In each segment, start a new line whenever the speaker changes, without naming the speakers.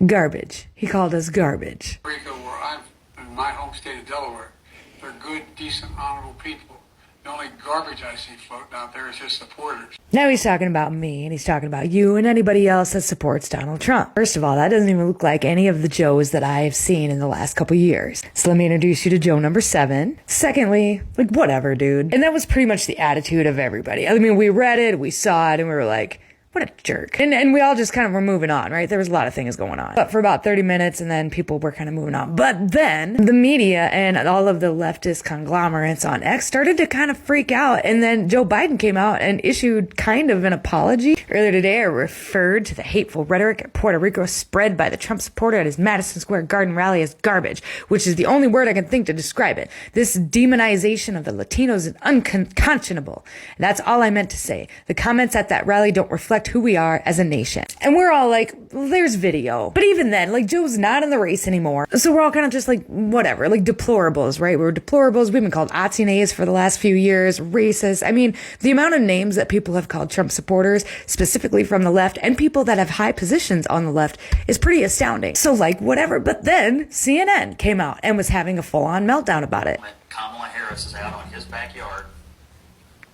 Garbage. He called us garbage.
Rico, where I'm in my home state of Delaware, they're good, decent, honorable people. The only garbage I see floating out there is his supporters.
Now he's talking about me, and he's talking about you and anybody else that supports Donald Trump. First of all, that doesn't even look like any of the Joes that I have seen in the last couple years. So let me introduce you to Joe number 7. Secondly, like, whatever, dude. And that was pretty much the attitude of everybody. I mean, we read it, we saw it, and we were like, what a jerk. And we all just kind of were moving on, right? There was a lot of things going on. But for about 30 minutes, and then people were kind of moving on. But then the media and all of the leftist conglomerates on X started to kind of freak out. And then Joe Biden came out and issued kind of an apology. Earlier today, I referred to the hateful rhetoric at Puerto Rico spread by the Trump supporter at his Madison Square Garden rally as garbage, which is the only word I can think to describe it. This demonization of the Latinos is unconscionable. That's all I meant to say. The comments at that rally don't reflect who we are as a nation. And we're all like, well, there's video. But even then, like, Joe's not in the race anymore. So we're all kind of just like, whatever, like deplorables, right? We're deplorables. We've been called Atsinays for the last few years, racist. I mean, the amount of names that people have called Trump supporters, specifically from the left, and people that have high positions on the left, is pretty astounding. So like, whatever. But then CNN came out and was having a full-on meltdown about it.
When Kamala Harris is out on his backyard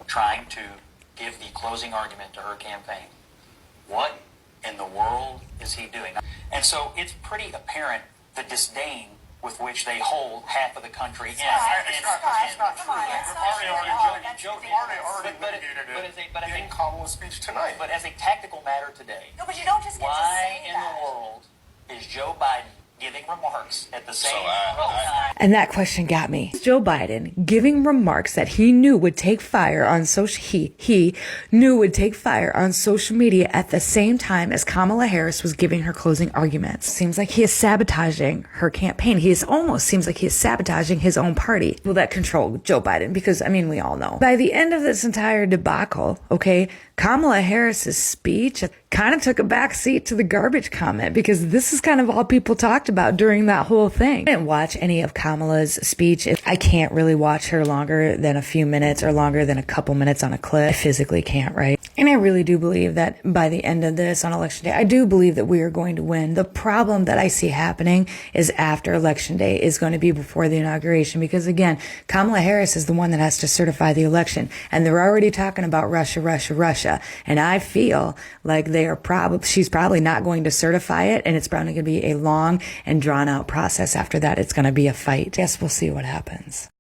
trying to give the closing argument to her campaign, what in the world is he doing? And so it's pretty apparent the disdain with which they hold half of the country in.
It's not true.
But I think
Kamala's speech tonight.
But as a tactical matter today,
No, but you don't just get to
why
say
in
that.
the world is Joe Biden giving remarks at the same time?
And that question got me. Joe Biden giving remarks that he knew would take fire on he knew would take fire on social media at the same time as Kamala Harris was giving her closing arguments. Seems like he is sabotaging her campaign. Almost seems like he is sabotaging his own party. Will that control Joe Biden? Because, I mean, we all know. By the end of this entire debacle, okay, Kamala Harris's speech kind of took a back seat to the garbage comment, because this is kind of all people talked about during that whole thing. I didn't watch any of Kamala's speech. I can't really watch her longer than a few minutes or longer than a couple minutes on a clip. I physically can't, right? And I really do believe that by the end of this on election day, I do believe that we are going to win. The problem that I see happening is after election day is going to be before the inauguration, because again, Kamala Harris is the one that has to certify the election, and they're already talking about Russia. And I feel like she's probably not going to certify it, and it's probably going to be a long and drawn out process after that. It's going to be a fight. Guess we'll see what happens.